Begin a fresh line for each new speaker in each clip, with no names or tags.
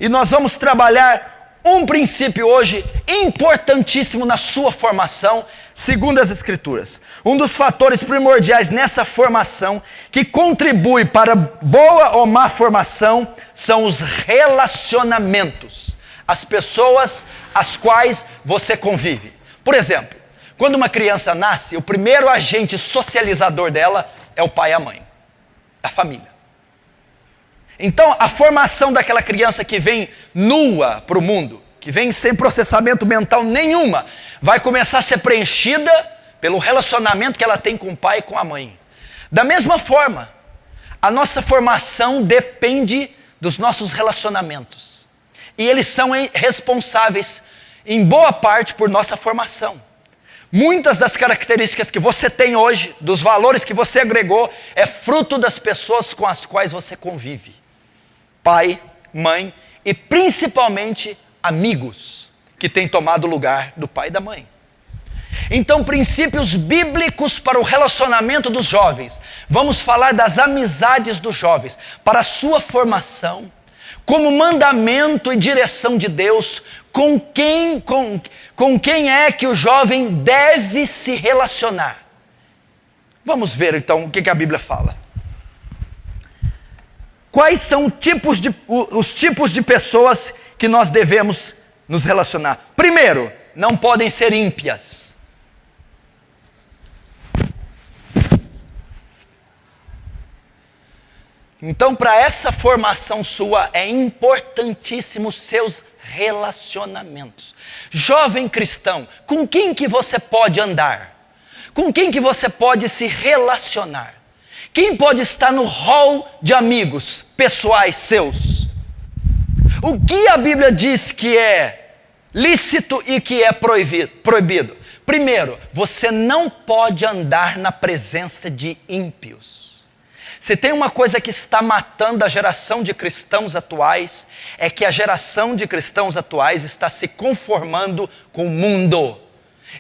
E nós vamos trabalhar um princípio hoje importantíssimo na sua formação, segundo as Escrituras. Um dos fatores primordiais nessa formação, que contribui para boa ou má formação, são os relacionamentos. As pessoas às quais você convive. Por exemplo, quando uma criança nasce, o primeiro agente socializador dela é o pai e a mãe, a família. Então, a formação daquela criança que vem nua para o mundo, que vem sem processamento mental nenhuma, vai começar a ser preenchida pelo relacionamento que ela tem com o pai e com a mãe. Da mesma forma, a nossa formação depende dos nossos relacionamentos. E eles são responsáveis, em boa parte, por nossa formação. Muitas das características que você tem hoje, dos valores que você agregou, é fruto das pessoas com as quais você convive. Pai, mãe e principalmente amigos que têm tomado o lugar do pai e da mãe. Então, princípios bíblicos para o relacionamento dos jovens. Vamos falar das amizades dos jovens, para a sua formação, como mandamento e direção de Deus, com quem é que o jovem deve se relacionar. Vamos ver então o que a Bíblia fala. Quais são os tipos de pessoas que nós devemos nos relacionar? Primeiro, não podem ser ímpias. Então, para essa formação sua, é importantíssimo seus relacionamentos. Jovem cristão, com quem que você pode andar? Com quem que você pode se relacionar? Quem pode estar no hall de amigos pessoais seus? O que a Bíblia diz que é lícito e que é proibido? Primeiro, você não pode andar na presença de ímpios. Se tem uma coisa que está matando a geração de cristãos atuais, é que a geração de cristãos atuais está se conformando com o mundo.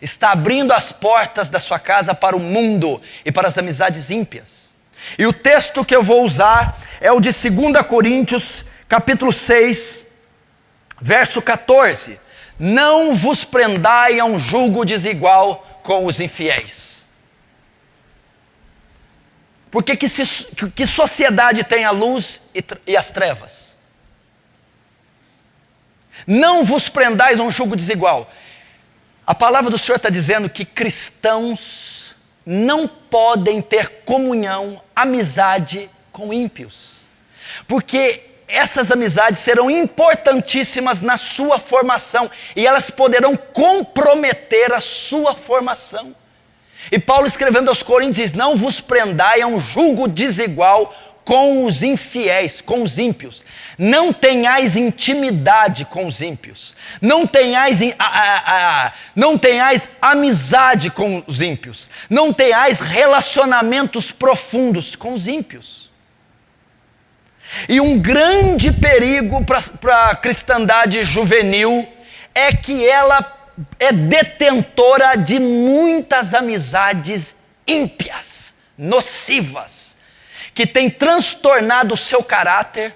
Está abrindo as portas da sua casa para o mundo e para as amizades ímpias. E o texto que eu vou usar é o de 2 Coríntios, capítulo 6, verso 14. Não vos prendai a um jugo desigual com os infiéis. Porque que sociedade tem a luz e as trevas? Não vos prendais a um jugo desigual. A palavra do Senhor está dizendo que cristãos não podem ter comunhão, amizade com ímpios. Porque essas amizades serão importantíssimas na sua formação e elas poderão comprometer a sua formação. E Paulo, escrevendo aos Coríntios, diz: não vos prendai a um jugo desigual com os infiéis, com os ímpios. Não tenhais intimidade com os ímpios. Não tenhais amizade com os ímpios. Não tenhais relacionamentos profundos com os ímpios. E um grande perigo para a cristandade juvenil é que ela é detentora de muitas amizades ímpias, nocivas, que tem transtornado o seu caráter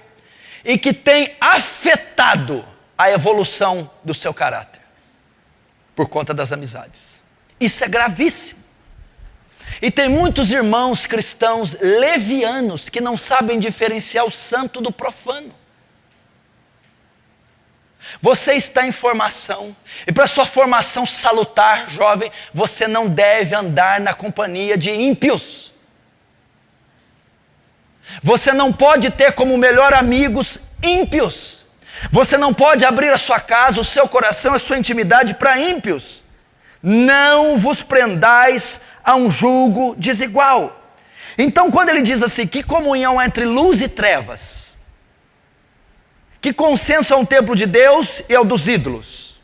e que tem afetado a evolução do seu caráter por conta das amizades. Isso é gravíssimo. E tem muitos irmãos cristãos levianos que não sabem diferenciar o santo do profano. Você está em formação, e para sua formação salutar, jovem, você não deve andar na companhia de ímpios. Você não pode ter como melhor amigos ímpios. Você não pode abrir a sua casa, o seu coração, a sua intimidade para ímpios. Não vos prendais a um jugo desigual. Então, quando ele diz assim, que comunhão entre luz e trevas, que consenso é um templo de Deus e é o dos ídolos,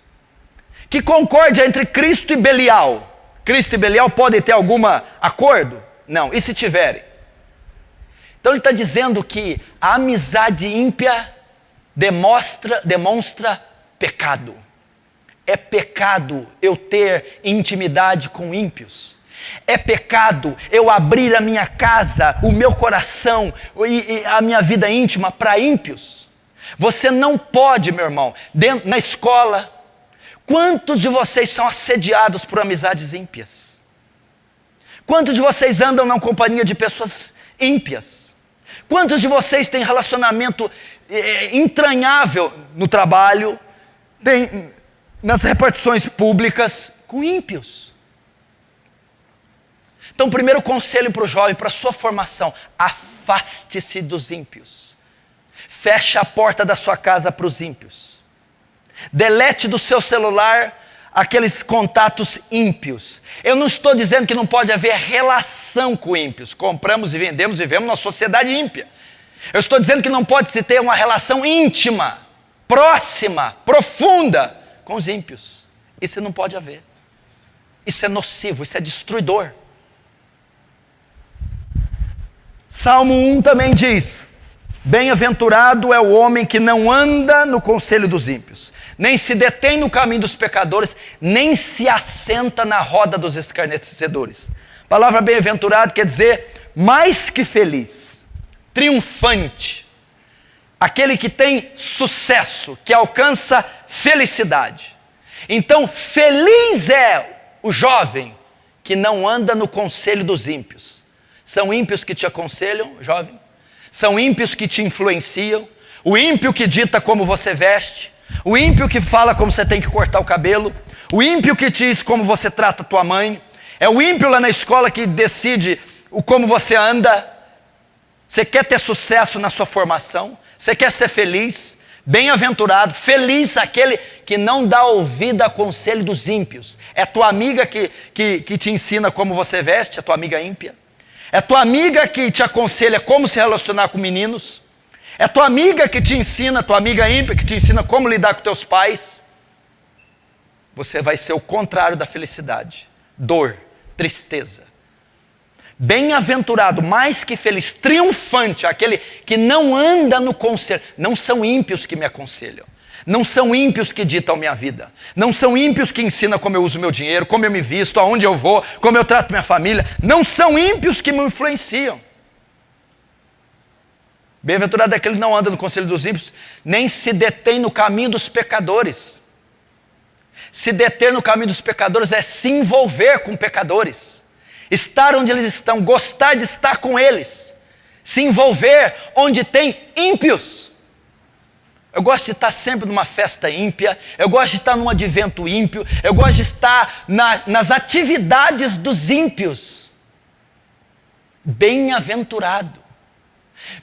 que concórdia entre Cristo e Belial. Cristo e Belial podem ter algum acordo? Não, e se tiverem? Então ele está dizendo que a amizade ímpia demonstra pecado. É pecado eu ter intimidade com ímpios. É pecado eu abrir a minha casa, o meu coração e a minha vida íntima para ímpios. Você não pode, meu irmão, na escola, quantos de vocês são assediados por amizades ímpias? Quantos de vocês andam na companhia de pessoas ímpias? Quantos de vocês têm relacionamento entranhável no trabalho, nas repartições públicas, com ímpios? Então, o primeiro conselho para o jovem, para a sua formação: afaste-se dos ímpios. Feche a porta da sua casa para os ímpios. Delete do seu celular aqueles contatos ímpios. Eu não estou dizendo que não pode haver relação com ímpios. Compramos e vendemos, vivemos numa sociedade ímpia. Eu estou dizendo que não pode se ter uma relação íntima, próxima, profunda com os ímpios. Isso não pode haver. Isso é nocivo, isso é destruidor. Salmo 1 também diz: bem-aventurado é o homem que não anda no conselho dos ímpios, nem se detém no caminho dos pecadores, nem se assenta na roda dos escarnecedores. A palavra bem-aventurado quer dizer mais que feliz, triunfante, aquele que tem sucesso, que alcança felicidade. Então, feliz é o jovem que não anda no conselho dos ímpios. São ímpios que te aconselham, jovem? São ímpios que te influenciam? O ímpio que dita como você veste? O ímpio que fala como você tem que cortar o cabelo? O ímpio que diz como você trata tua mãe? É o ímpio lá na escola que decide como você anda? Você quer ter sucesso na sua formação? Você quer ser feliz? Bem-aventurado, feliz aquele que não dá ouvido a conselho dos ímpios. É tua amiga que te ensina como você veste, a tua amiga ímpia? É tua amiga que te aconselha como se relacionar com meninos? É tua amiga que te ensina, tua amiga ímpia, que te ensina como lidar com teus pais? Você vai ser o contrário da felicidade. Dor, tristeza. Bem-aventurado, mais que feliz, triunfante, aquele que não anda no conselho. Não são ímpios que me aconselham. Não são ímpios que ditam minha vida. Não são ímpios que ensinam como eu uso meu dinheiro, como eu me visto, aonde eu vou, como eu trato minha família. Não são ímpios que me influenciam. Bem-aventurado é aquele que não anda no conselho dos ímpios, nem se detém no caminho dos pecadores. Se deter no caminho dos pecadores é se envolver com pecadores. Estar onde eles estão, gostar de estar com eles. Se envolver onde tem ímpios. Eu gosto de estar sempre numa festa ímpia, eu gosto de estar num advento ímpio, eu gosto de estar nas atividades dos ímpios. Bem-aventurado.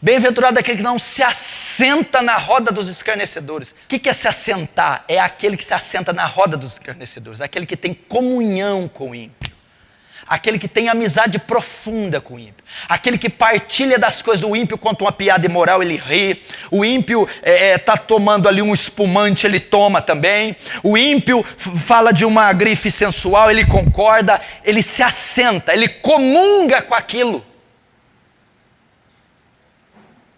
Bem-aventurado é aquele que não se assenta na roda dos escarnecedores. O que é se assentar? É aquele que se assenta na roda dos escarnecedores, aquele que tem comunhão com o ímpio. Aquele que tem amizade profunda com o ímpio. Aquele que partilha das coisas do ímpio, conta uma piada imoral, ele ri. O ímpio está tomando ali um espumante, ele toma também. O ímpio fala de uma grife sensual, ele concorda, ele se assenta, ele comunga com aquilo.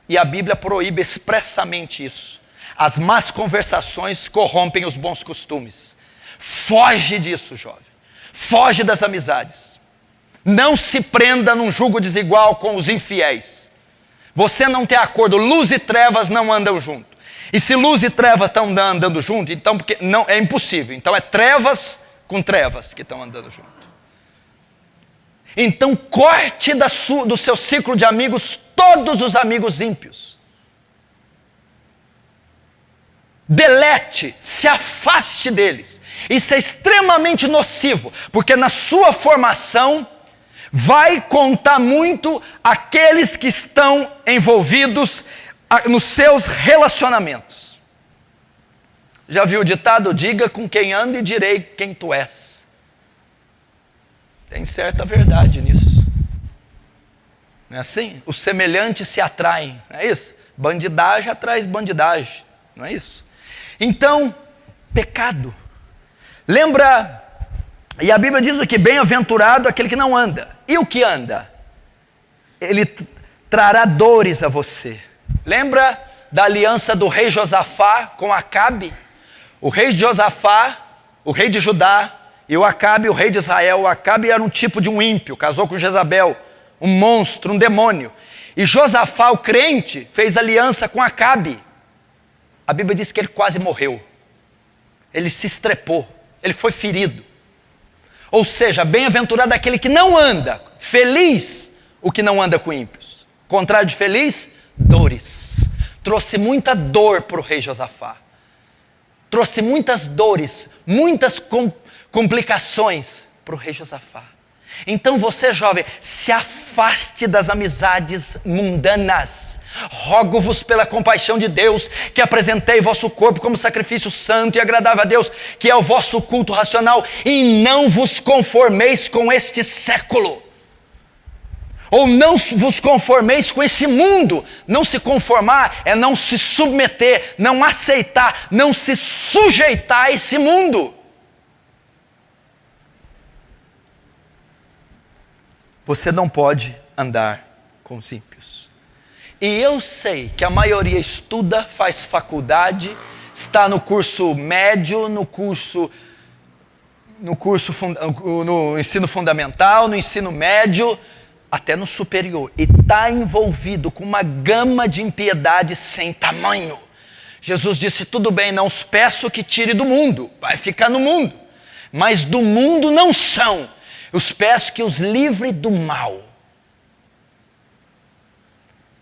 E a Bíblia proíbe expressamente isso. As más conversações corrompem os bons costumes. Foge disso, jovem. Foge das amizades. Não se prenda num jugo desigual com os infiéis. Você não tem acordo. Luz e trevas não andam junto. E se luz e trevas estão andando junto, então porque não é impossível. Então é trevas com trevas que estão andando junto. Então corte do seu ciclo de amigos todos os amigos ímpios. Delete, se afaste deles. Isso é extremamente nocivo, porque na sua formação vai contar muito aqueles que estão envolvidos nos seus relacionamentos. Já viu o ditado? Diga com quem anda e direi quem tu és. Tem certa verdade nisso. Não é assim? Os semelhantes se atraem, não é isso? Bandidagem atrai bandidagem, não é isso? Então, pecado. Lembra, e a Bíblia diz o que? Bem-aventurado aquele que não anda. E o que anda? Ele trará dores a você. Lembra da aliança do rei Josafá com Acabe? O rei de Josafá, o rei de Judá, e o Acabe, o rei de Israel. O Acabe era um tipo de um ímpio, casou com Jezabel, um monstro, um demônio. E Josafá, o crente, fez aliança com Acabe. a Bíblia diz que ele quase morreu. Ele se estrepou, ele foi ferido. Ou seja, bem-aventurado aquele que não anda, feliz o que não anda com ímpios. Contrário de feliz, dores. Trouxe muita dor para o rei Josafá. Trouxe muitas dores, muitas complicações para o rei Josafá. Então você, jovem, se afaste das amizades mundanas. Rogo-vos pela compaixão de Deus, que apresentei vosso corpo como sacrifício santo e agradável a Deus, que é o vosso culto racional, e não vos conformeis com este século. Ou não vos conformeis com esse mundo. Não se conformar é não se submeter, não aceitar, não se sujeitar a esse mundo. Você não pode andar com os ímpios. E eu sei que a maioria estuda, faz faculdade, está no curso médio, no ensino fundamental, no ensino médio, até no superior. E está envolvido com uma gama de impiedade sem tamanho. Jesus disse, tudo bem, não os peço que tire do mundo, vai ficar no mundo. Mas do mundo não são. Os peço que os livre do mal.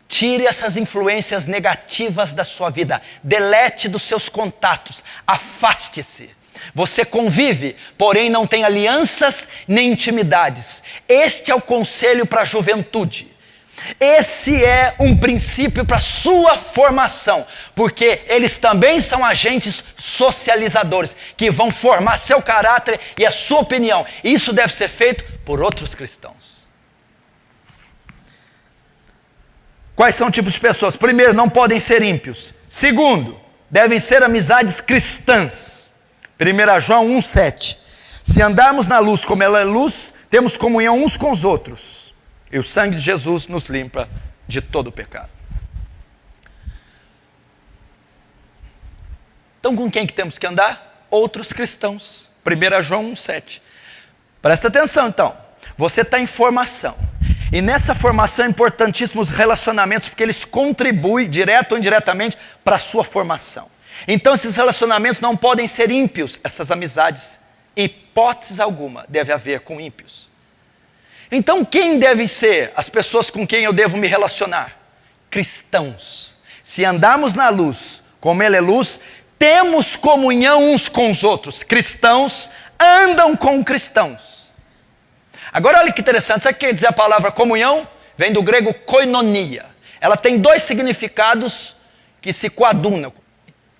Tire essas influências negativas da sua vida. Delete dos seus contatos. Afaste-se. Você convive, porém não tem alianças nem intimidades. Este é o conselho para a juventude. Esse é um princípio para a sua formação, porque eles também são agentes socializadores, que vão formar seu caráter e a sua opinião. E isso deve ser feito por outros cristãos. Quais são os tipos de pessoas? Primeiro, não podem ser ímpios. Segundo, devem ser amizades cristãs. 1 João 1,7. Se andarmos na luz como ela é luz, temos comunhão uns com os outros. E o sangue de Jesus nos limpa de todo o pecado. Então com quem que temos que andar? Outros cristãos. 1 João 1,7. Presta atenção então. Você está em formação. E nessa formação é importantíssimo os relacionamentos, porque eles contribuem, direto ou indiretamente, para a sua formação. Então esses relacionamentos não podem ser ímpios. Essas amizades, em hipótese alguma, deve haver com ímpios. Então quem devem ser as pessoas com quem eu devo me relacionar? Cristãos. Se andarmos na luz, como Ele é luz, temos comunhão uns com os outros. Cristãos andam com cristãos. Agora olha que interessante, sabe o que quer dizer a palavra comunhão? Vem do grego koinonia. Ela tem dois significados que se coadunam.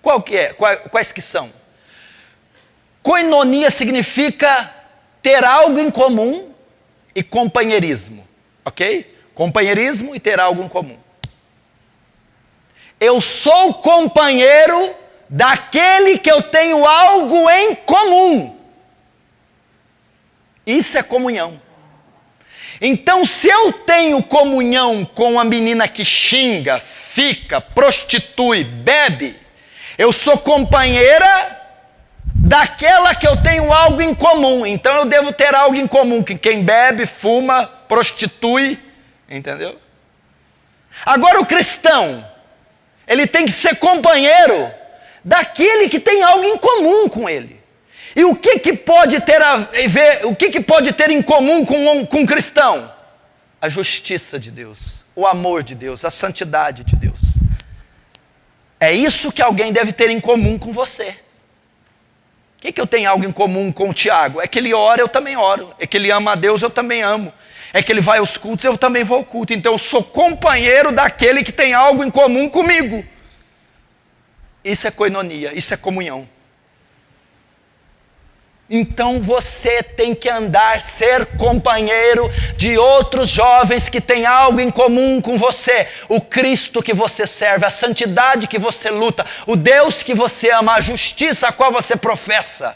Qual que é? Quais que são? Koinonia significa ter algo em comum e companheirismo, ok? Companheirismo e ter algo em comum. Eu sou companheiro daquele que eu tenho algo em comum. Isso é comunhão. Então, se eu tenho comunhão com a menina que xinga, fica, prostitui, bebe, eu sou companheira daquela que eu tenho algo em comum. Então eu devo ter algo em comum, que quem bebe, fuma, prostitui, entendeu? Agora o cristão, ele tem que ser companheiro daquele que tem algo em comum com ele. E o que pode ter a ver, o que pode ter em comum com um cristão? A justiça de Deus, o amor de Deus, a santidade de Deus. É isso que alguém deve ter em comum com você. O que eu tenho algo em comum com o Tiago? É que ele ora, eu também oro. É que ele ama a Deus, eu também amo. É que ele vai aos cultos, eu também vou ao culto. Então eu sou companheiro daquele que tem algo em comum comigo. Isso é koinonia, isso é comunhão. Então você tem que andar, ser companheiro de outros jovens que têm algo em comum com você. O Cristo que você serve, a santidade que você luta, o Deus que você ama, a justiça a qual você professa.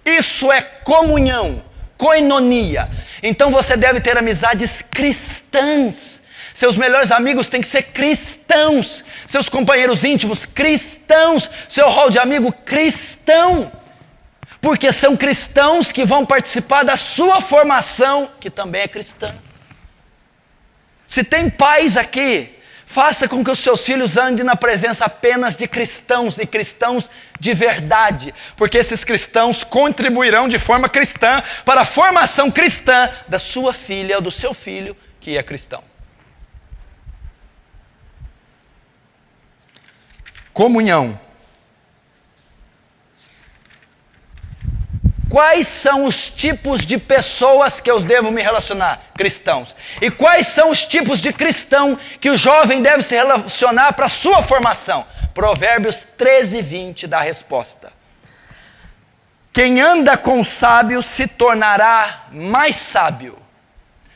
Isso é comunhão, koinonia. Então você deve ter amizades cristãs. Seus melhores amigos têm que ser cristãos. Seus companheiros íntimos, cristãos. Seu rol de amigo, cristão. Porque são cristãos que vão participar da sua formação, que também é cristã. Se tem pais aqui, Faça com que os seus filhos andem na presença apenas de cristãos e cristãos de verdade, porque esses cristãos contribuirão de forma cristã para a formação cristã da sua filha ou do seu filho que é cristão. Comunhão. Quais são os tipos de pessoas que eu devo me relacionar? Cristãos. E quais são os tipos de cristão que o jovem deve se relacionar para a sua formação? Provérbios 13:20 dá a resposta. Quem anda com o sábio se tornará mais sábio,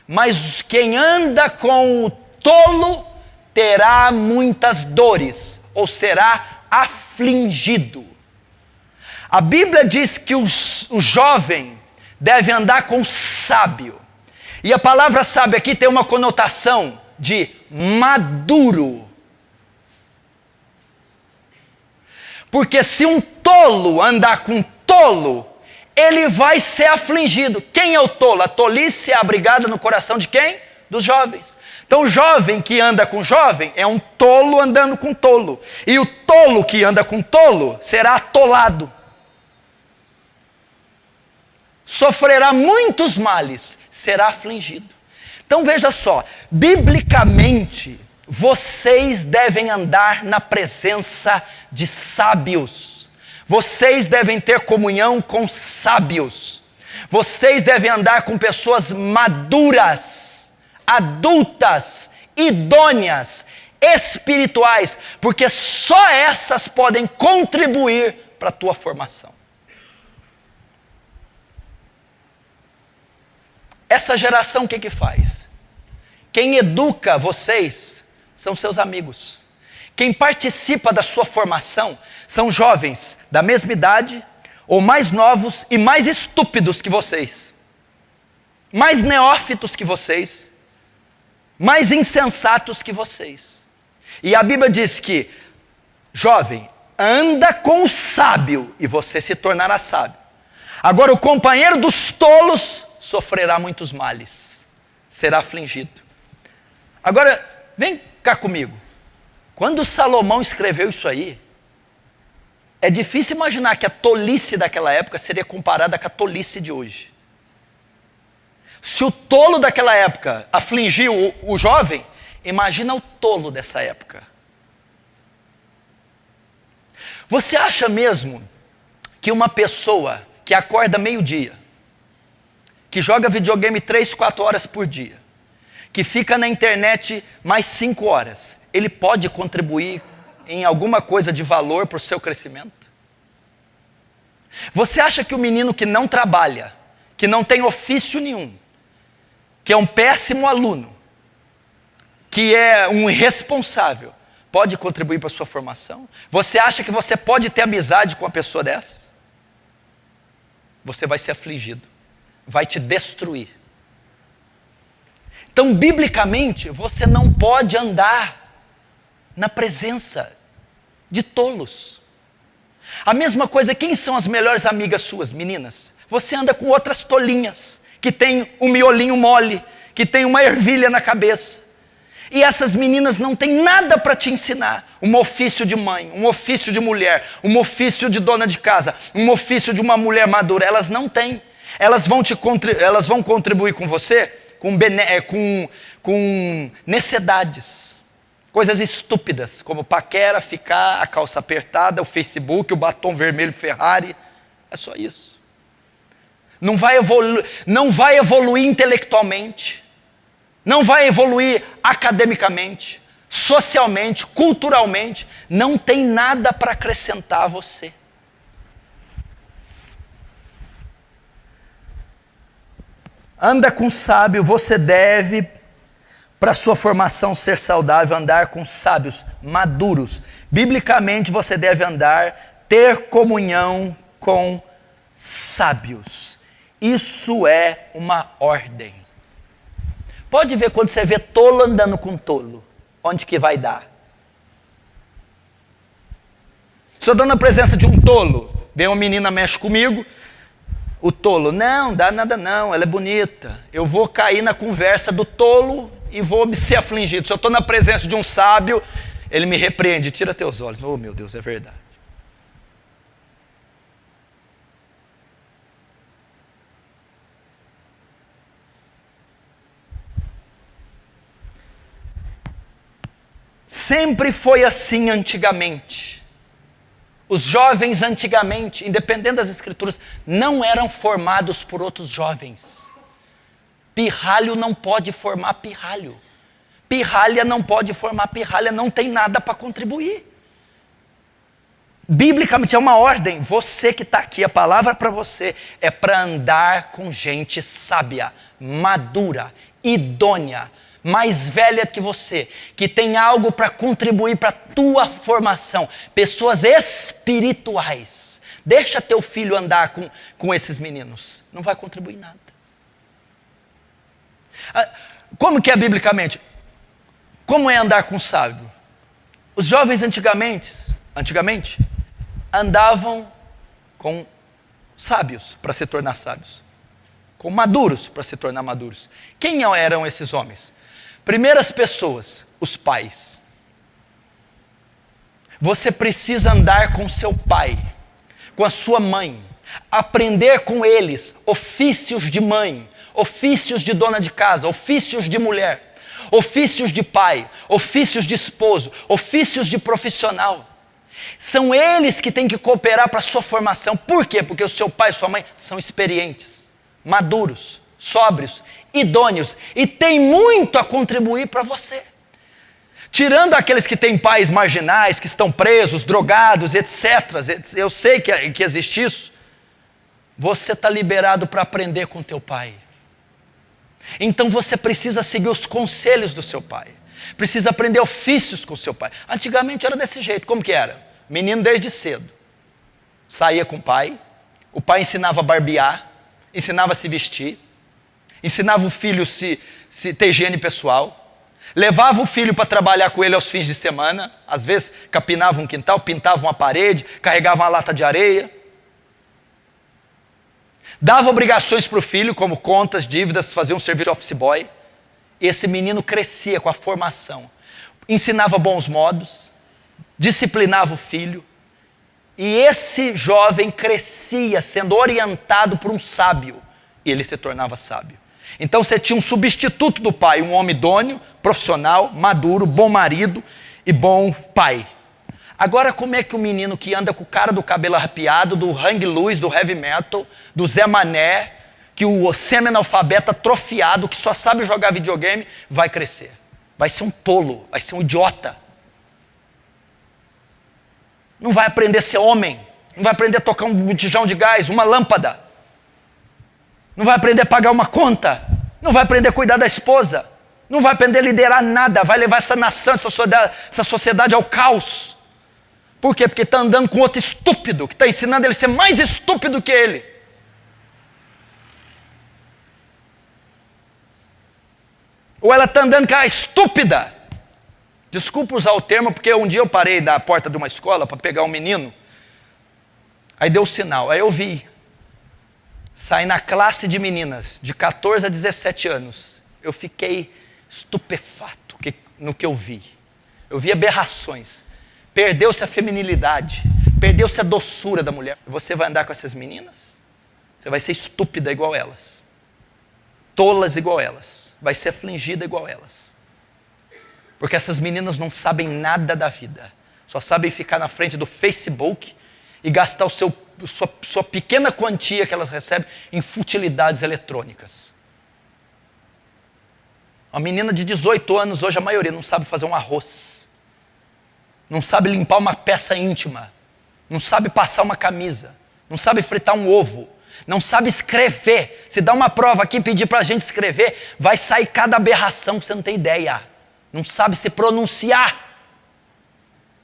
mas quem anda com o tolo terá muitas dores, ou será afligido. A Bíblia diz que o jovem deve andar com o sábio. E a palavra sábio aqui tem uma conotação de maduro. Porque se um tolo andar com tolo, ele vai ser afligido. Quem é o tolo? A tolice é abrigada no coração de quem? Dos jovens. Então o jovem que anda com jovem é um tolo andando com tolo. E o tolo que anda com tolo será atolado. Sofrerá muitos males, será afligido. Então veja só, biblicamente, vocês devem andar na presença de sábios. Vocês devem ter comunhão com sábios. Vocês devem andar com pessoas maduras, adultas, idôneas, espirituais, porque só essas podem contribuir para a tua formação. Essa geração o que faz? Quem educa vocês são seus amigos. Quem participa da sua formação são jovens da mesma idade, ou mais novos e mais estúpidos que vocês, mais neófitos que vocês, mais insensatos que vocês. E a Bíblia diz que, jovem, anda com o sábio e você se tornará sábio. Agora o companheiro dos tolos sofrerá muitos males, será afligido. Agora, vem cá comigo. Quando Salomão escreveu isso aí, é difícil imaginar que a tolice daquela época seria comparada com a tolice de hoje. Se o tolo daquela época afligiu o jovem, imagina o tolo dessa época. Você acha mesmo que uma pessoa que acorda meio-dia, que joga videogame 3, 4 horas por dia, que fica na internet mais 5 horas, ele pode contribuir em alguma coisa de valor para o seu crescimento? Você acha que o menino que não trabalha, que não tem ofício nenhum, que é um péssimo aluno, que é um irresponsável, pode contribuir para a sua formação? Você acha que você pode ter amizade com uma pessoa dessa? Você vai ser afligido, vai te destruir. Então, biblicamente, você não pode andar na presença de tolos. A mesma coisa, quem são as melhores amigas suas, meninas? Você anda com outras tolinhas, que tem um miolinho mole, que tem uma ervilha na cabeça. E essas meninas não têm nada para te ensinar. Um ofício de mãe, um ofício de mulher, um ofício de dona de casa, um ofício de uma mulher madura. Elas não têm. Elas vão contribuir com você com necessidades. Coisas estúpidas, como paquera, ficar, a calça apertada, o Facebook, o batom vermelho Ferrari. É só isso. Não vai evoluir intelectualmente. Não vai evoluir academicamente, socialmente, culturalmente. Não tem nada para acrescentar a você. Anda com sábio, você deve, para sua formação ser saudável, andar com sábios maduros. Biblicamente você deve andar, ter comunhão com sábios. Isso é uma ordem. Pode ver quando você vê tolo andando com tolo, onde que vai dar? Se eu estou na presença de um tolo, vem uma menina, mexe comigo, O tolo, não, dá nada não, ela é bonita. Eu vou cair na conversa do tolo e vou me ser afligido. Se eu estou na presença de um sábio, ele me repreende, tira teus olhos. Oh meu Deus, é verdade. Sempre foi assim antigamente. Os jovens antigamente, independente das escrituras, não eram formados por outros jovens. Pirralho não pode formar pirralho. Pirralha não pode formar pirralha, não tem nada para contribuir. Biblicamente é uma ordem. Você que está aqui, a palavra para você é para andar com gente sábia, madura, idônea, mais velha que você, que tem algo para contribuir para a tua formação. Pessoas espirituais. Deixa teu filho andar com esses meninos. Não vai contribuir nada. Como que é biblicamente? Como é andar com o sábio? Os jovens antigamente andavam com sábios para se tornar sábios. Com maduros para se tornar maduros. Quem eram esses homens? Primeiras pessoas, os pais. Você precisa andar com seu pai, com a sua mãe, aprender com eles ofícios de mãe, ofícios de dona de casa, ofícios de mulher, ofícios de pai, ofícios de esposo, ofícios de profissional. São eles que têm que cooperar para a sua formação. Por quê? Porque o seu pai e sua mãe são experientes, maduros, sóbrios, idôneos e tem muito a contribuir para você. Tirando aqueles que têm pais marginais, que estão presos, drogados, etc. Eu sei que existe isso. Você está liberado para aprender com teu pai. Então você precisa seguir os conselhos do seu pai. Precisa aprender ofícios com o seu pai. Antigamente era desse jeito. Como que era? Menino desde cedo. Saía com o pai ensinava a barbear, ensinava a se vestir, ensinava o filho a ter higiene pessoal, levava o filho para trabalhar com ele aos fins de semana, às vezes capinava um quintal, pintava uma parede, carregava uma lata de areia, dava obrigações para o filho, como contas, dívidas, fazia um serviço de office boy. Esse menino crescia com a formação, ensinava bons modos, disciplinava o filho, e esse jovem crescia sendo orientado por um sábio, e ele se tornava sábio. Então você tinha um substituto do pai, um homem idôneo, profissional, maduro, bom marido e bom pai. Agora como é que o menino que anda com o cara do cabelo arrepiado, do hang loose, do heavy metal, do Zé Mané, que o semi-analfabeta atrofiado, que só sabe jogar videogame, vai crescer? Vai ser um tolo, vai ser um idiota. Não vai aprender a ser homem, não vai aprender a tocar um botijão de gás, uma lâmpada. Não vai aprender a pagar uma conta, não vai aprender a cuidar da esposa, não vai aprender a liderar nada, vai levar essa nação, essa sociedade ao caos. Por quê? Porque está andando com outro estúpido, que está ensinando ele a ser mais estúpido que ele. Ou ela está andando com a estúpida. Desculpa usar o termo, porque um dia eu parei na porta de uma escola para pegar um menino, aí deu o sinal, aí eu vi. Saí na classe de meninas, de 14 a 17 anos. Eu fiquei estupefato no que eu vi. Eu vi aberrações. Perdeu-se a feminilidade. Perdeu-se a doçura da mulher. Você vai andar com essas meninas? Você vai ser estúpida igual elas. Tolas igual elas. Vai ser afligida igual elas. Porque essas meninas não sabem nada da vida. Só sabem ficar na frente do Facebook e gastar sua pequena quantia que elas recebem em futilidades eletrônicas. Uma menina de 18 anos, hoje a maioria não sabe fazer um arroz, não sabe limpar uma peça íntima, não sabe passar uma camisa, não sabe fritar um ovo, não sabe escrever. Se dá uma prova aqui e pedir para a gente escrever, vai sair cada aberração que você não tem ideia. Não sabe se pronunciar.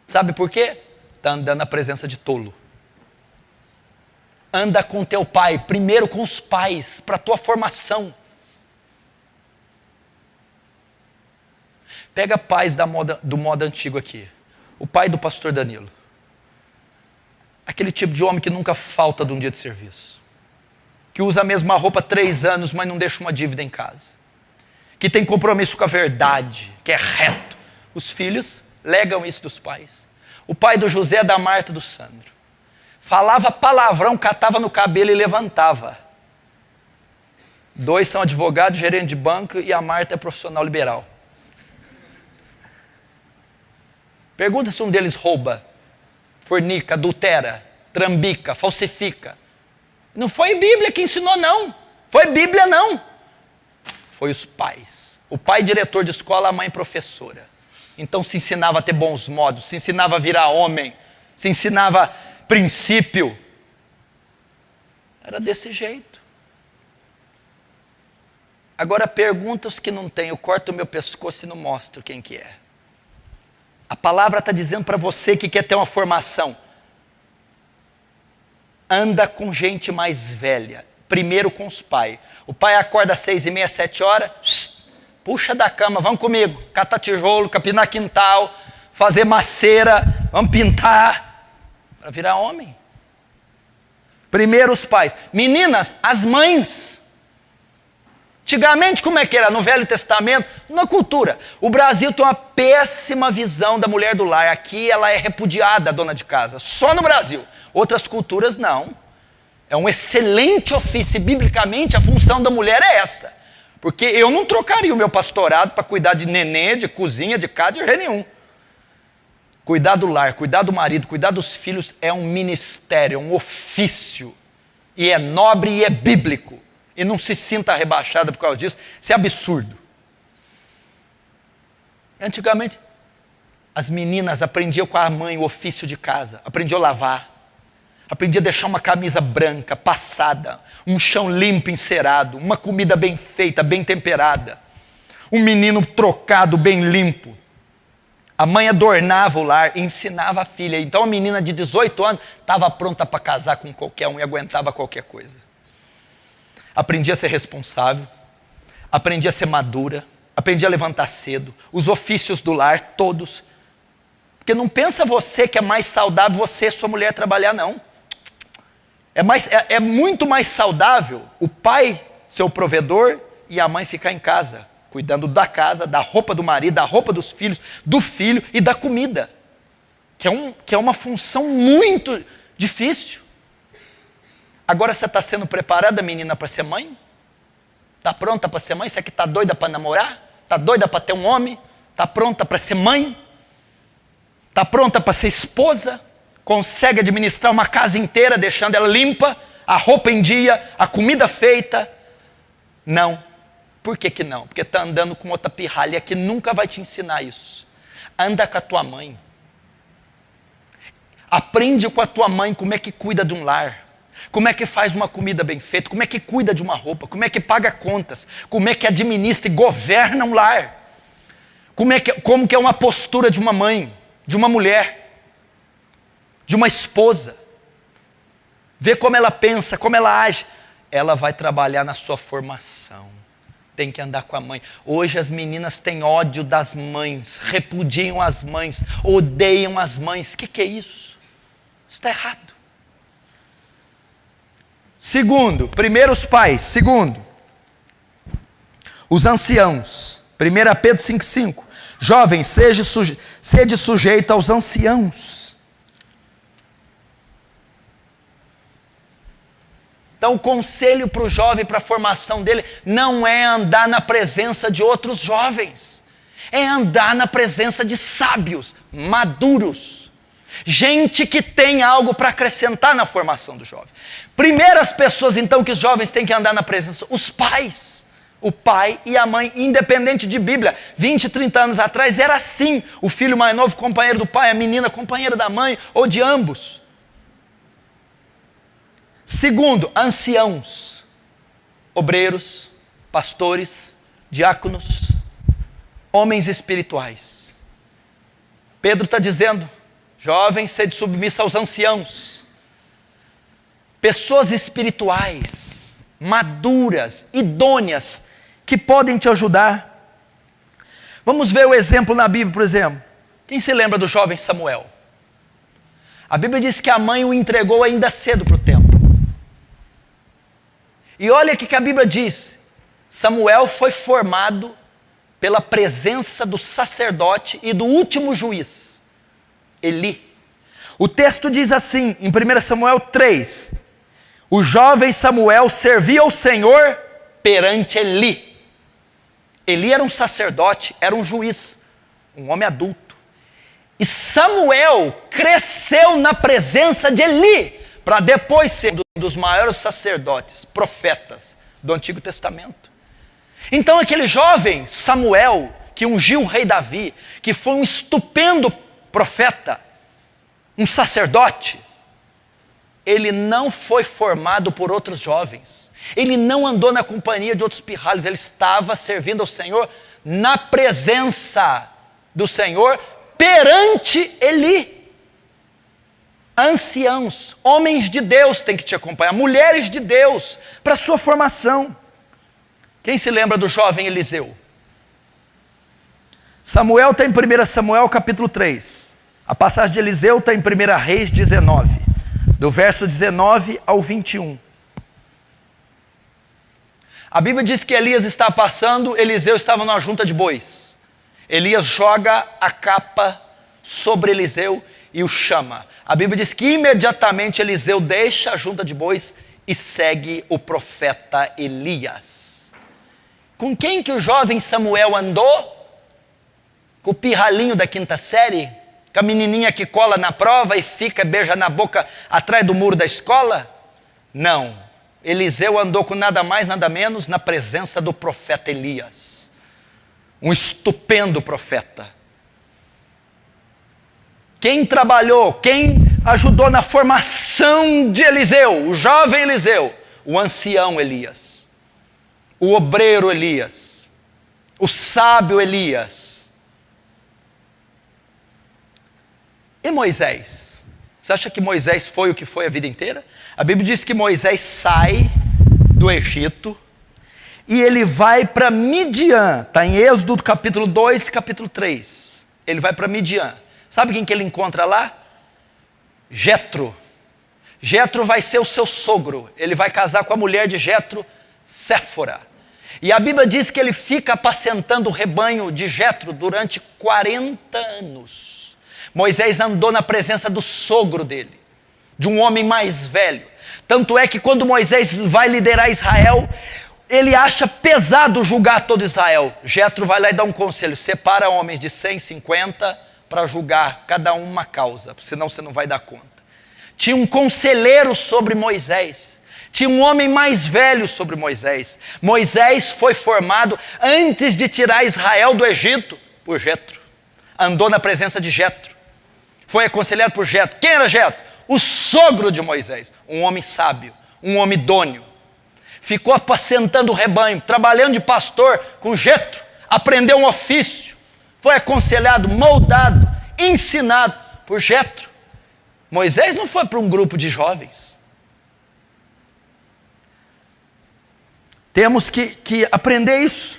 Sabe por quê? Está andando na presença de tolo. Anda com teu pai, primeiro com os pais, para a tua formação. Pega pais do modo antigo aqui. O pai do pastor Danilo. Aquele tipo de homem que nunca falta de um dia de serviço. que usa a mesma roupa há 3 anos, mas não deixa uma dívida em casa, que tem compromisso com a verdade, que é reto. Os filhos legam isso dos pais. O pai do José é da Marta do Sandro. Falava palavrão, catava no cabelo e levantava. 2 são advogados, gerente de banco, e a Marta é profissional liberal. Pergunta se um deles rouba, fornica, adultera, trambica, falsifica. Não foi a Bíblia que ensinou, não. Foi a Bíblia, não. Foi os pais. O pai diretor de escola, a mãe professora. Então se ensinava a ter bons modos, se ensinava a virar homem, se ensinava princípio. Era desse jeito. Agora pergunta os que não têm, eu corto o meu pescoço e não mostro quem que é. A palavra está dizendo para você que quer ter uma formação. Anda com gente mais velha. Primeiro com os pais. O pai acorda às 6h30, 7h, puxa da cama, vamos comigo. Catar tijolo, capinar quintal, fazer maceira, vamos pintar. Para virar homem. Primeiro os pais. Meninas, as mães. Antigamente, como é que era? No Velho Testamento, na cultura. O Brasil tem uma péssima visão da mulher do lar. Aqui ela é repudiada, a dona de casa. Só no Brasil. Outras culturas, não. É um excelente ofício. Biblicamente, a função da mulher é essa. Porque eu não trocaria o meu pastorado para cuidar de nenê, de cozinha, de casa, de jeito nenhum. Cuidar do lar, cuidar do marido, cuidar dos filhos é um ministério, é um ofício. E é nobre e é bíblico. E não se sinta rebaixada por causa disso. Isso é absurdo. Antigamente, as meninas aprendiam com a mãe o ofício de casa. Aprendiam a lavar. Aprendiam a deixar uma camisa branca, passada. Um chão limpo, encerado. Uma comida bem feita, bem temperada. Um menino trocado, bem limpo. A mãe adornava o lar e ensinava a filha. Então a menina de 18 anos estava pronta para casar com qualquer um e aguentava qualquer coisa. Aprendia a ser responsável, aprendia a ser madura, aprendia a levantar cedo, os ofícios do lar, todos. Porque não pensa você que é mais saudável você e sua mulher trabalhar, não. É muito mais saudável o pai ser o provedor e a mãe ficar em casa, cuidando da casa, da roupa do marido, da roupa dos filhos, do filho e da comida. Que é uma função muito difícil. Agora você está sendo preparada, menina, para ser mãe? Está pronta para ser mãe? Você que está doida para namorar? Está doida para ter um homem? Está pronta para ser mãe? Está pronta para ser esposa? Consegue administrar uma casa inteira, deixando ela limpa, a roupa em dia, a comida feita? Não. Por que que não? Porque está andando com outra pirralha que nunca vai te ensinar isso. Anda com a tua mãe. Aprende com a tua mãe como é que cuida de um lar. Como é que faz uma comida bem feita, como é que cuida de uma roupa, como é que paga contas, como é que administra e governa um lar. Como que é uma postura de uma mãe, de uma mulher, de uma esposa. Vê como ela pensa, como ela age. Ela vai trabalhar na sua formação. Tem que andar com a mãe. Hoje as meninas têm ódio das mães, repudiam as mães, odeiam as mães. O que é isso? Isso está errado. Segundo, primeiro os pais. Segundo, os anciãos. 1 Pedro 5,5. Jovens, sede sujeito aos anciãos. Então o conselho para o jovem, para a formação dele, não é andar na presença de outros jovens. É andar na presença de sábios, maduros. Gente que tem algo para acrescentar na formação do jovem. Primeiras pessoas então que os jovens têm que andar na presença, os pais. O pai e a mãe, independente de Bíblia. 20, 30 anos atrás era assim. O filho mais novo companheiro do pai, a menina companheira da mãe, ou de ambos. Segundo, anciãos. Obreiros, pastores, diáconos, homens espirituais. Pedro está dizendo, jovens, sede submissa aos anciãos. Pessoas espirituais, maduras, idôneas, que podem te ajudar. Vamos ver o exemplo na Bíblia, por exemplo. Quem se lembra do jovem Samuel? A Bíblia diz que a mãe o entregou ainda cedo para o templo. E olha o que a Bíblia diz. Samuel foi formado pela presença do sacerdote e do último juiz, Eli. O texto diz assim, em 1 Samuel 3, o jovem Samuel servia ao Senhor perante Eli. Eli era um sacerdote, era um juiz, um homem adulto. E Samuel cresceu na presença de Eli, para depois ser um dos maiores sacerdotes, profetas do Antigo Testamento. Então aquele jovem Samuel, que ungiu o rei Davi, que foi um estupendo profeta, um sacerdote, ele não foi formado por outros jovens. Ele não andou na companhia de outros pirralhos. Ele estava servindo ao Senhor na presença do Senhor perante Eli. Anciãos, homens de Deus têm que te acompanhar, mulheres de Deus, para a sua formação. Quem se lembra do jovem Eliseu? Samuel está em 1 Samuel capítulo 3. A passagem de Eliseu está em 1 Reis 19, do verso 19 ao 21. A Bíblia diz que Elias está passando, Eliseu estava numa junta de bois. Elias joga a capa sobre Eliseu e o chama. A Bíblia diz que imediatamente Eliseu deixa a junta de bois e segue o profeta Elias. Com quem que o jovem Samuel andou? Com o pirralhinho da quinta série? Com a menininha que cola na prova e fica, beija na boca atrás do muro da escola? Não. Eliseu andou com nada mais, nada menos na presença do profeta Elias. Um estupendo profeta. Quem trabalhou, quem ajudou na formação de Eliseu? O jovem Eliseu, o ancião Elias. O obreiro Elias, o sábio Elias. E Moisés? Você acha que Moisés foi o que foi a vida inteira? A Bíblia diz que Moisés sai do Egito e ele vai para Midian. Está em Êxodo capítulo 2, capítulo 3. Ele vai para Midian. Sabe quem que ele encontra lá? Jetro. Jetro vai ser o seu sogro. Ele vai casar com a mulher de Jetro, Séfora. E a Bíblia diz que ele fica apacentando o rebanho de Jetro durante 40 anos. Moisés andou na presença do sogro dele, de um homem mais velho. Tanto é que quando Moisés vai liderar Israel, ele acha pesado julgar todo Israel. Jetro vai lá e dá um conselho: separa homens de 150 para julgar cada um uma causa, senão você não vai dar conta. Tinha um conselheiro sobre Moisés. Tinha um homem mais velho sobre Moisés. Moisés foi formado antes de tirar Israel do Egito por Jetro. Andou na presença de Jetro. Foi aconselhado por Jetro. Quem era Jetro? O sogro de Moisés. Um homem sábio, um homem idôneo. Ficou apacentando o rebanho, trabalhando de pastor com Jetro. Aprendeu um ofício. Foi aconselhado, moldado, ensinado por Jetro. Moisés não foi para um grupo de jovens. Temos que aprender isso.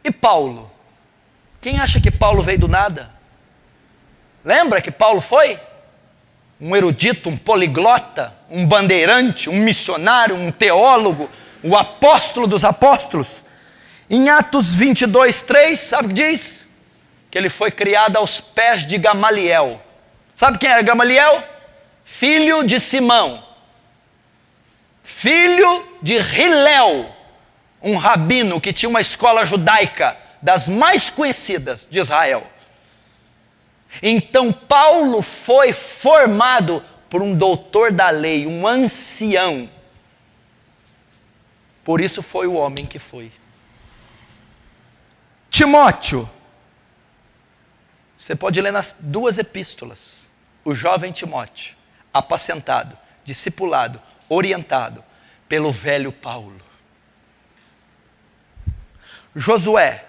E Paulo? Quem acha que Paulo veio do nada? Lembra que Paulo foi? Um erudito, um poliglota, um bandeirante, um missionário, um teólogo, o apóstolo dos apóstolos. Em Atos 22, 3, sabe o que diz? Que ele foi criado aos pés de Gamaliel. Sabe quem era Gamaliel? Filho de Simão. Filho de Hilel, um rabino que tinha uma escola judaica das mais conhecidas de Israel. Então Paulo foi formado por um doutor da lei, um ancião. Por isso foi o homem que foi. Timóteo. Você pode ler nas duas epístolas. O jovem Timóteo, apacentado, discipulado, orientado pelo velho Paulo. Josué,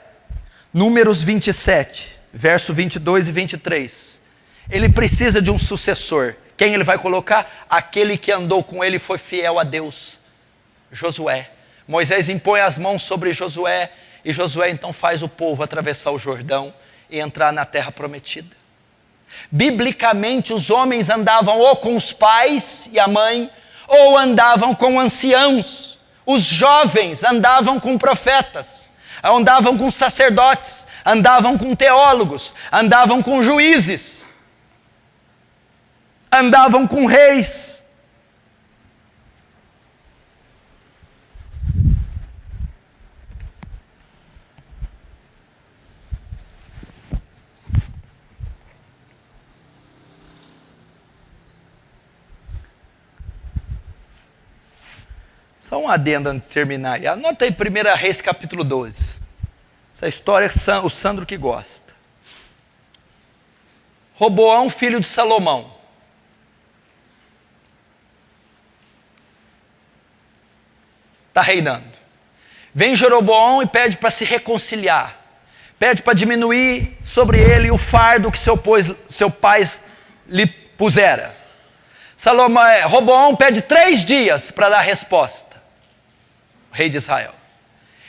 Números 27, verso 22 e 23. Ele precisa de um sucessor. Quem ele vai colocar? Aquele que andou com ele e foi fiel a Deus. Josué. Moisés impõe as mãos sobre Josué, e Josué então faz o povo atravessar o Jordão e entrar na terra prometida. Biblicamente, os homens andavam ou com os pais e a mãe, ou andavam com anciãos. Os jovens andavam com profetas, andavam com sacerdotes, andavam com teólogos, andavam com juízes, andavam com reis. Só um adendo antes de terminar aí. Anota aí 1 Reis capítulo 12. Essa história o Sandro que gosta. Roboão, filho de Salomão. Está reinando. Vem Jeroboão e pede para se reconciliar. Pede para diminuir sobre ele o fardo que seu pai lhe pusera. Roboão pede 3 dias para dar resposta. O rei de Israel.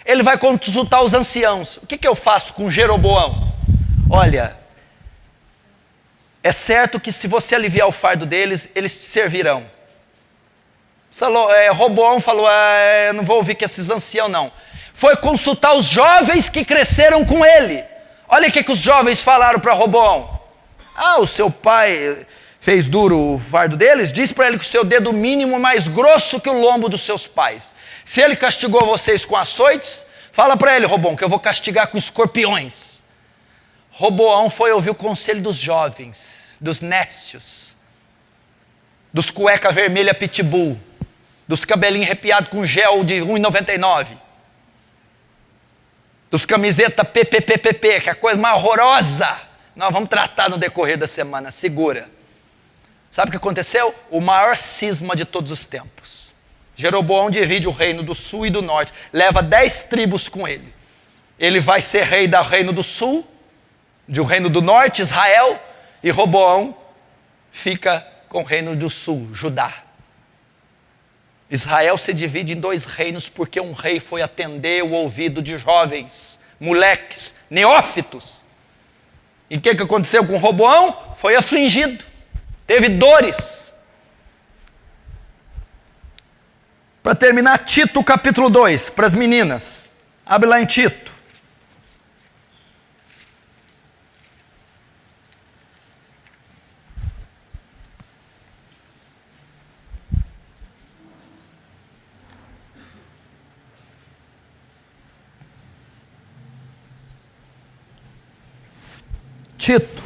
Ele vai consultar os anciãos. O que eu faço com Jeroboão? Olha, é certo que se você aliviar o fardo deles, eles te servirão. Roboão falou, eu não vou ouvir que esses anciãos não. Foi consultar os jovens que cresceram com ele. Olha o que os jovens falaram para Roboão. O seu pai fez duro o fardo deles? Diz para ele que o seu dedo mínimo é mais grosso que o lombo dos seus pais. Se ele castigou vocês com açoites, fala para ele, Roboão, que eu vou castigar com escorpiões. Roboão foi ouvir o conselho dos jovens, dos nécios, dos cueca vermelha pitbull, dos cabelinhos arrepiados com gel de 1,99, dos camiseta PPPPP, que é a coisa mais horrorosa. Nós vamos tratar no decorrer da semana, segura. Sabe o que aconteceu? O maior cisma de todos os tempos. Jeroboão divide o reino do sul e do norte, leva 10 tribos com ele. Ele vai ser rei do reino do sul, do reino do norte, Israel, e Roboão fica com o reino do sul, Judá. Israel se divide em 2 reinos porque um rei foi atender o ouvido de jovens, moleques, neófitos. E o que aconteceu com Roboão? Foi afligido, teve dores. Para terminar, Tito capítulo 2, para as meninas. Abre lá em Tito. Tito,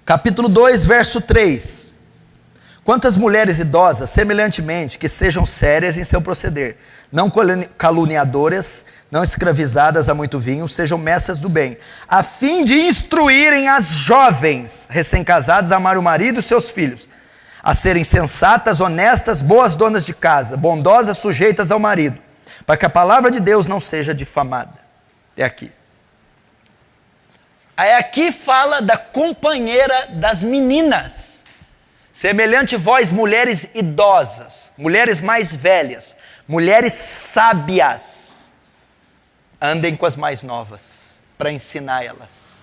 capítulo 2, verso 3. Quantas mulheres idosas, semelhantemente, que sejam sérias em seu proceder, não caluniadoras, não escravizadas a muito vinho, sejam mestras do bem, a fim de instruírem as jovens recém-casadas a amar o marido e seus filhos, a serem sensatas, honestas, boas donas de casa, bondosas, sujeitas ao marido, para que a palavra de Deus não seja difamada. É aqui. Aí aqui fala da companheira das meninas. Semelhante vós, mulheres idosas, mulheres mais velhas, mulheres sábias, andem com as mais novas, para ensinar elas.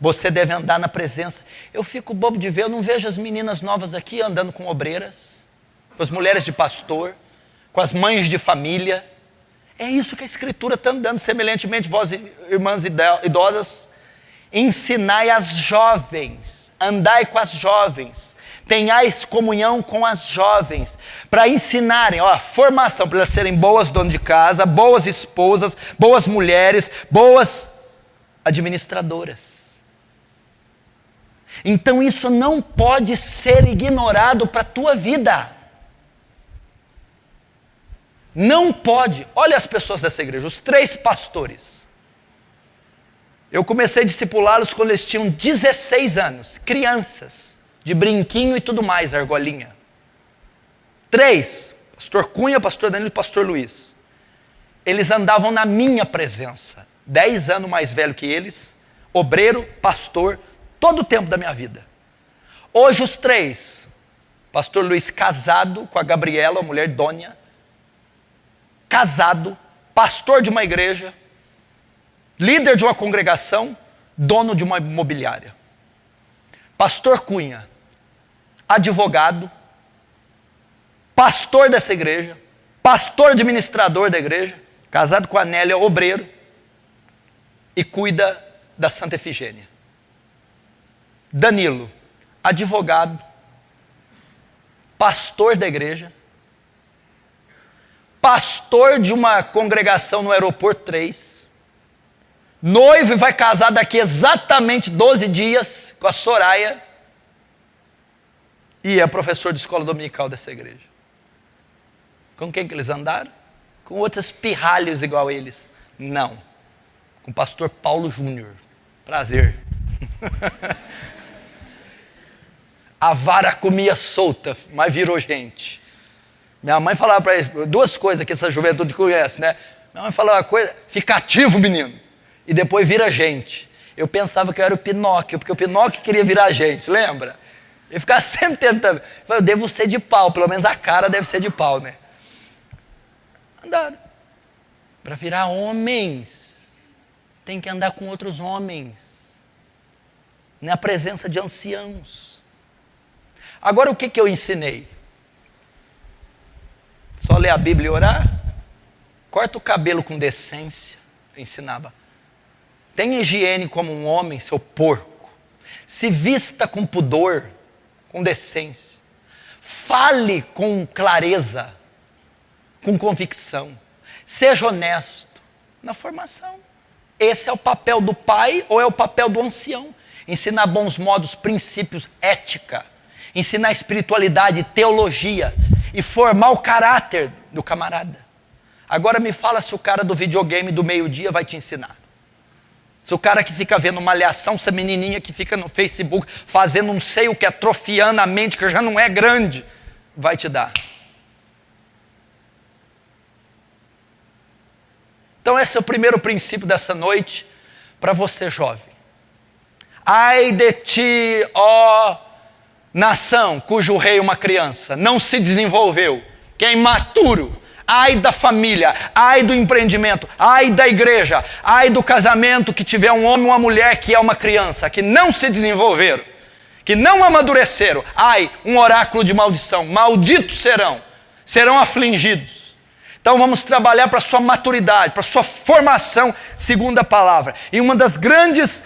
Você deve andar na presença. Eu fico bobo de ver, eu não vejo as meninas novas aqui andando com obreiras, com as mulheres de pastor, com as mães de família. É isso que a Escritura está andando. Semelhantemente vós, irmãs idosas, ensinai as jovens, andai com as jovens, tenhais comunhão com as jovens, para ensinarem, formação, para elas serem boas donas de casa, boas esposas, boas mulheres, boas administradoras. Então isso não pode ser ignorado para a tua vida. Não pode. Olha as pessoas dessa igreja, os 3 pastores. Eu comecei a discipulá-los quando eles tinham 16 anos, crianças, de brinquinho e tudo mais, argolinha. 3, pastor Cunha, pastor Danilo e pastor Luiz. Eles andavam na minha presença, 10 anos mais velho que eles, obreiro, pastor, todo o tempo da minha vida. Hoje os 3, pastor Luiz casado com a Gabriela, a mulher Dônia, casado, pastor de uma igreja, líder de uma congregação, dono de uma imobiliária. Pastor Cunha, advogado, pastor dessa igreja, pastor administrador da igreja, casado com a Nélia, obreiro, e cuida da Santa Efigênia. Danilo, advogado, pastor da igreja, pastor de uma congregação no Aeroporto 3, noivo e vai casar daqui exatamente 12 dias com a Soraya, e é professor de escola dominical dessa igreja. Com quem que eles andaram? Com outros pirralhos igual a eles? Não. Com o pastor Paulo Júnior. Prazer. A vara comia solta, mas virou gente. Minha mãe falava para eles, duas coisas que essa juventude conhece, né? Minha mãe falava uma coisa, fica ativo, menino, e depois vira gente. Eu pensava que eu era o Pinóquio, porque o Pinóquio queria virar gente, lembra? Ele ficava sempre tentando. Eu devo ser de pau, pelo menos a cara deve ser de pau, né? Andaram. Para virar homens, tem que andar com outros homens, na presença de anciãos. Agora o que eu ensinei? Só ler a Bíblia e orar? Corta o cabelo com decência, eu ensinava. Tenha higiene como um homem, seu porco. Se vista com pudor, com decência. Fale com clareza, com convicção. Seja honesto na formação. Esse é o papel do pai ou é o papel do ancião? Ensinar bons modos, princípios, ética. Ensinar espiritualidade, teologia. E formar o caráter do camarada. Agora me fala se o cara do videogame do meio-dia vai te ensinar. Se o cara que fica vendo malhação, essa menininha que fica no Facebook fazendo não sei o que, atrofiando a mente que já não é grande, vai te dar. Então esse é o primeiro princípio dessa noite para você jovem. Ai de ti, ó nação cujo rei é uma criança, não se desenvolveu, que é imaturo. Ai da família, ai do empreendimento, ai da igreja, ai do casamento que tiver um homem e uma mulher que é uma criança, que não se desenvolveram, que não amadureceram. Ai, um oráculo de maldição, malditos serão afligidos. Então vamos trabalhar para a sua maturidade, para a sua formação, segundo a palavra. E um dos grandes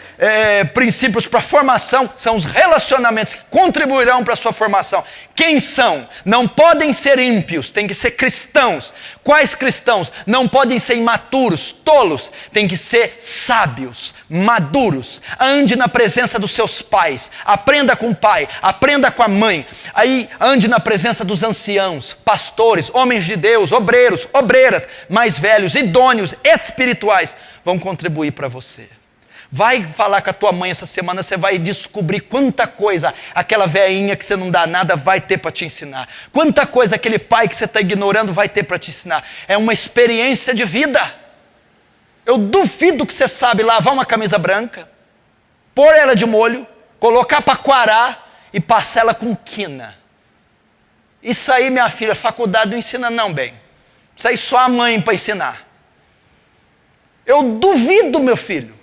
princípios para a formação são os relacionamentos que contribuirão para a sua formação. Quem são? Não podem ser ímpios, tem que ser cristãos. Quais cristãos? Não podem ser imaturos, tolos, tem que ser sábios, maduros. Ande na presença dos seus pais, aprenda com o pai, aprenda com a mãe. Aí ande na presença dos anciãos, pastores, homens de Deus, obreiros, obreiras, mais velhos, idôneos, espirituais, vão contribuir para você. Vai falar com a tua mãe essa semana, você vai descobrir quanta coisa aquela velhinha que você não dá nada vai ter para te ensinar. Quanta coisa aquele pai que você está ignorando vai ter para te ensinar. É uma experiência de vida. Eu duvido que você sabe lavar uma camisa branca, pôr ela de molho, colocar para coarar e passar ela com quina. Isso aí, minha filha, faculdade não ensina não, bem. Isso aí só a mãe para ensinar. Eu duvido, meu filho.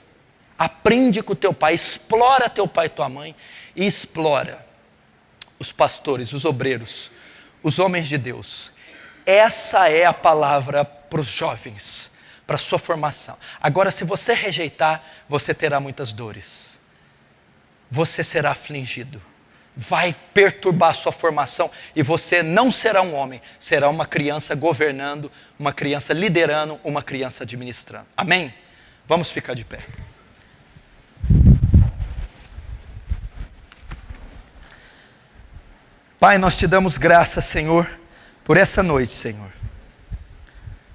Aprende com o teu pai, explora teu pai e tua mãe e explora os pastores, os obreiros, os homens de Deus. Essa é a palavra para os jovens, para a sua formação. Agora, se você rejeitar, você terá muitas dores. Você será afligido. Vai perturbar a sua formação e você não será um homem, será uma criança governando, uma criança liderando, uma criança administrando. Amém? Vamos ficar de pé. Pai, nós te damos graças, Senhor, por essa noite, Senhor.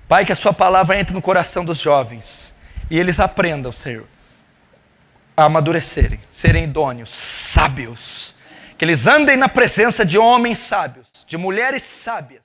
Pai, que a sua palavra entre no coração dos jovens e eles aprendam, Senhor, a amadurecerem, serem idôneos, sábios, que eles andem na presença de homens sábios, de mulheres sábias.